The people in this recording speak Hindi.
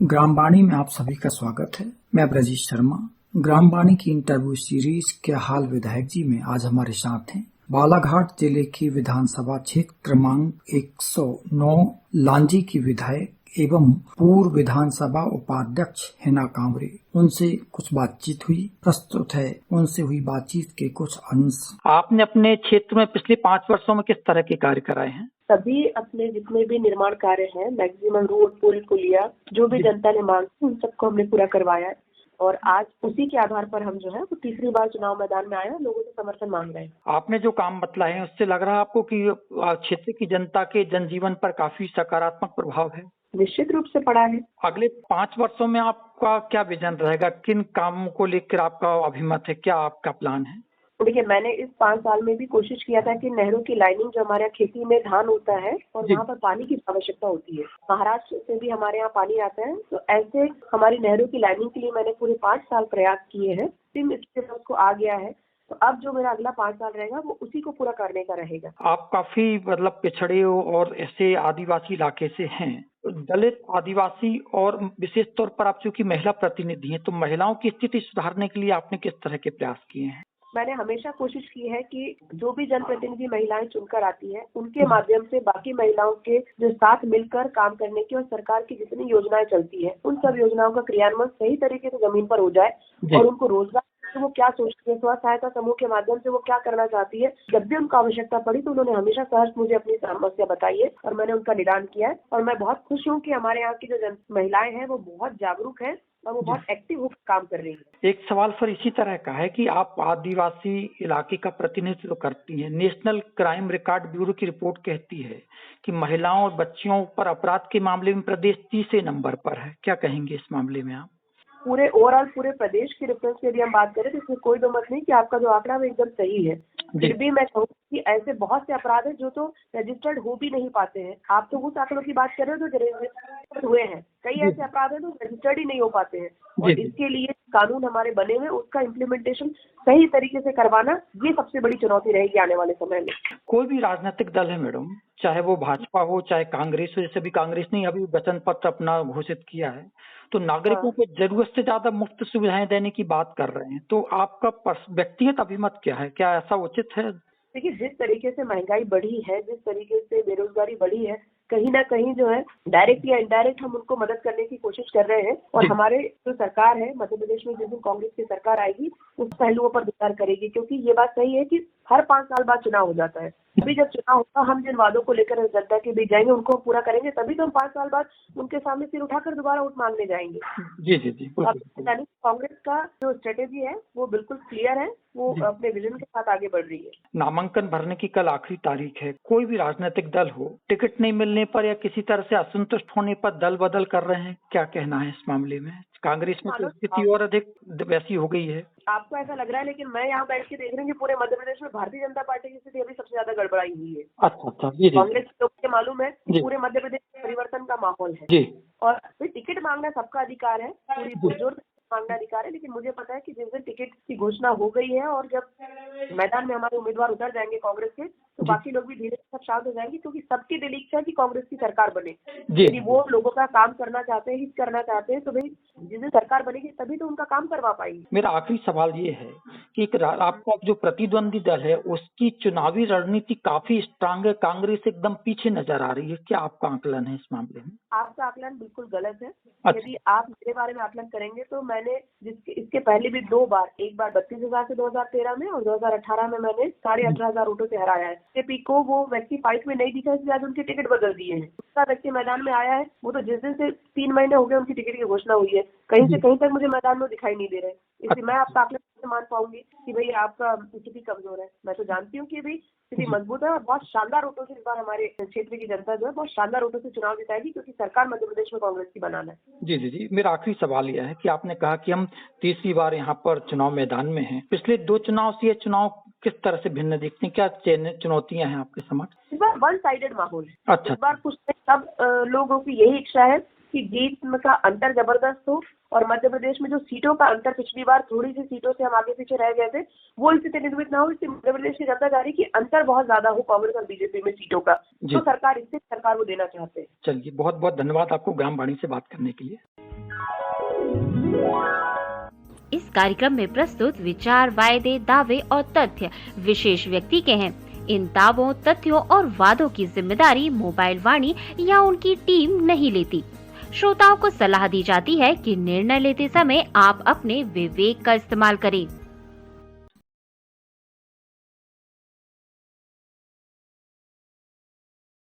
ग्रामवाणी में आप सभी का स्वागत है। मैं ब्रजेश शर्मा। ग्रामवाणी की इंटरव्यू सीरीज के हाल विधायक जी में आज हमारे साथ हैं बालाघाट जिले की विधानसभा क्षेत्र क्रमांक 109 लांजी की विधायक एवं पूर्व विधानसभा उपाध्यक्ष हिना कांवरे। उनसे कुछ बातचीत हुई, प्रस्तुत है उनसे हुई बातचीत के कुछ अंश। आपने अपने क्षेत्र में पिछले 5 वर्षों में किस तरह के कार्य कराए हैं? सभी अपने जितने भी निर्माण कार्य हैं, मैक्सिमम रोड, पुल, पुलिया, जो भी जनता ने मांग उन सबको हमने पूरा करवाया है। और आज उसी के आधार पर हम जो है वो तीसरी बार चुनाव मैदान में आए हैं, लोगों से समर्थन मांग रहे हैं। आपने जो काम बतलाए हैं उससे लग रहा है आपको कि क्षेत्र की जनता के जनजीवन पर काफी सकारात्मक प्रभाव है? निश्चित रूप से पड़ा है। अगले 5 वर्षों में आपका क्या विजन रहेगा? किन कामों को लेकर आपका अभिमत है? क्या आपका प्लान है? देखिए, मैंने इस 5 साल में भी कोशिश किया था कि नहरों की लाइनिंग, जो हमारे यहाँ खेती में धान होता है और वहाँ पर पानी की आवश्यकता होती है, महाराष्ट्र से भी हमारे यहाँ पानी आता है, तो ऐसे हमारी नहरों की लाइनिंग के लिए मैंने पूरे 5 साल प्रयास किए हैं। इसके उसको आ गया है, तो अब जो मेरा अगला 5 साल रहेगा वो उसी को पूरा करने का रहेगा। आप काफी पिछड़े हो और ऐसे आदिवासी इलाके से हैं, दलित, आदिवासी और विशेष तौर पर आप चूंकि महिला प्रतिनिधि हैं, तो महिलाओं की स्थिति सुधारने के लिए आपने किस तरह के प्रयास किए हैं? मैंने हमेशा कोशिश की है कि जो भी जनप्रतिनिधि महिलाएं चुनकर आती हैं, उनके माध्यम से बाकी महिलाओं के जो साथ मिलकर काम करने की और सरकार की जितनी योजनाएं चलती हैं, उन सब योजनाओं का क्रियान्वयन सही तरीके से जमीन पर हो जाए और उनको रोजगार, तो वो क्या सोचती है, स्व सहायता समूह के माध्यम से वो क्या करना चाहती है, जब भी उनको आवश्यकता पड़ी तो उन्होंने हमेशा सहर्ष मुझे अपनी समस्या बताई है और मैंने उनका निदान किया है। और मैं बहुत खुश हूँ कि हमारे यहाँ की जो महिलाएं हैं वो बहुत जागरूक है और वो बहुत एक्टिव होकर काम कर रही है। एक सवाल फिर इसी तरह का है कि आप आदिवासी इलाके का प्रतिनिधित्व करती हैं। नेशनल क्राइम रिकॉर्ड ब्यूरो की रिपोर्ट कहती है कि महिलाओं और बच्चियों पर अपराध के मामले में प्रदेश तीसरे नंबर पर है। क्या कहेंगे इस मामले में आप? पूरे ओवरऑल पूरे प्रदेश की रेफरेंस से यदि हम बात करें तो इसमें कोई दो मत नहीं कि आपका जो आंकड़ा है एकदम सही है। फिर भी मैं कहूँगी कि ऐसे बहुत से अपराध हैं जो तो रजिस्टर्ड हो भी नहीं पाते हैं। आप तो उस आंकड़ों की बात कर रहे हो जो रजिस्टर्ड हुए हैं, कई ऐसे अपराध हैं जो रजिस्टर्ड ही नहीं हो पाते हैं। और इसके लिए कानून हमारे बने हुए, उसका इम्प्लीमेंटेशन सही तरीके से करवाना, ये सबसे बड़ी चुनौती रहेगी आने वाले समय में। कोई भी राजनीतिक दल है मैडम, चाहे वो भाजपा हो चाहे कांग्रेस हो, जैसे भी कांग्रेस ने अभी वचन पत्र अपना घोषित किया है, तो नागरिकों को जरूरत से ज्यादा मुफ्त सुविधाएं देने की बात कर रहे हैं। तो आपका व्यक्तिगत अभिमत क्या है? क्या ऐसा उचित है? देखिए, जिस तरीके से महंगाई बढ़ी है, जिस तरीके से बेरोजगारी बढ़ी है, कहीं ना कहीं जो है डायरेक्ट या इनडायरेक्ट हम उनको मदद करने की कोशिश कर रहे हैं। और हमारे जो सरकार है मध्य प्रदेश में, जिस दिन कांग्रेस की सरकार आएगी, उस पहलुओं पर विचार करेगी, क्योंकि ये बात सही है कि हर 5 साल बाद चुनाव हो जाता है। अभी जब चुनाव होगा, हम जिन वादों को लेकर जनता के बीच जाएंगे उनको पूरा करेंगे, तभी तो हम 5 साल बाद उनके सामने सिर उठाकर दोबारा वोट मांगने जाएंगे। जी जी जी, कांग्रेस का जो स्ट्रेटेजी है वो बिल्कुल क्लियर है, वो अपने विजन के साथ आगे बढ़ रही है। नामांकन भरने की कल आखिरी तारीख है। कोई भी राजनीतिक दल हो, टिकट नहीं मिलने पर या किसी तरह से असंतुष्ट होने पर दल बदल कर रहे हैं, क्या कहना है इस मामले में? कांग्रेस में तो स्थिति और अधिक वैसी हो गई है। आपको ऐसा लग रहा है, लेकिन मैं यहाँ बैठ के देख रही हूँ कि पूरे मध्य प्रदेश में भारतीय जनता पार्टी की स्थिति अभी सबसे ज्यादा गड़बड़ाई हुई है। अच्छा, जी जी। कांग्रेस के लोगों को मालूम है कि पूरे मध्य प्रदेश में परिवर्तन का माहौल है जी। और टिकट मांगना सबका अधिकार है, पूरी बुजुर्ग मांगना अधिकार है। लेकिन मुझे पता है कि जिस दिन टिकट की घोषणा हो गई है और जब मैदान में हमारे उम्मीदवार उतर जाएंगे कांग्रेस के, तो बाकी लोग भी धीरे सब शांत हो जाएंगे, क्योंकि सबकी दिल इच्छा है कि कांग्रेस की सरकार बने। यदि वो लोगों का काम करना चाहते हैं, हित करना चाहते हैं, तो भाई जिस दिन सरकार बनेगी तभी तो उनका काम करवा पाएंगे। मेरा आखिरी सवाल ये है कि आपका जो प्रतिद्वंदी दल है उसकी चुनावी रणनीति काफी स्ट्रांग है, कांग्रेस एकदम पीछे नजर आ रही है। क्या आपका आकलन है इस मामले में? आपका आकलन बिल्कुल गलत है। यदि आप मेरे बारे में आकलन करेंगे तो मैंने इसके पहले भी 2 बार, एक बार 32,000 से 2013 में और 2018 में मैंने 18,500 वोटों से हराया है। बीजेपी को वो व्यक्ति फाइट में नहीं दिखा, इसलिए आज उनके टिकट बदल दिए हैं। दूसरा व्यक्ति मैदान में आया है, वो तो जिस दिन से 3 महीने हो गए उनकी टिकट की घोषणा हुई है, कहीं से कहीं तक मुझे मैदान में दिखाई नहीं दे रहे। इसलिए मैं आपका आकलन से मान पाऊंगी कि भाई आपका स्थिति कमजोर है। मैं तो जानती हूँ कि भाई स्थिति मजबूत है और बहुत शानदार वोटों से इस बार हमारे क्षेत्र की जनता जो है बहुत शानदार वोटों से चुनाव जिताएगी, क्योंकि सरकार मध्य प्रदेश में कांग्रेस की बनाना है। जी जी जी। मेरा आखिरी सवाल यह है कि आपने कहा कि हम तीसरी बार यहाँ पर चुनाव मैदान में हैं। पिछले 2 चुनाव से ये चुनाव किस तरह से भिन्न दिखते हैं? क्या चुनौतियां हैं आपके समक्ष? इस बार वन साइडेड माहौल है। अच्छा। इस बार कुछ सब लोगों की यही इच्छा है कि जीत का अंतर जबरदस्त हो, और मध्य प्रदेश में जो सीटों का अंतर पिछली बार थोड़ी सी सीटों से हम आगे पीछे रह गए थे, वो स्थिति निर्मित ना हो। इससे मध्य प्रदेश की जनता चाह रही कि अंतर बहुत ज्यादा हो कांग्रेस और बीजेपी में सीटों का, तो सरकार वो देना चाहते हैं। चलिए, बहुत बहुत धन्यवाद आपको ग्रामवाणी से बात करने के लिए। इस कार्यक्रम में प्रस्तुत विचार, वायदे, दावे और तथ्य विशेष व्यक्ति के हैं। इन दावों, तथ्यों और वादों की जिम्मेदारी मोबाइल वाणी या उनकी टीम नहीं लेती। श्रोताओं को सलाह दी जाती है कि निर्णय लेते समय आप अपने विवेक का इस्तेमाल करें।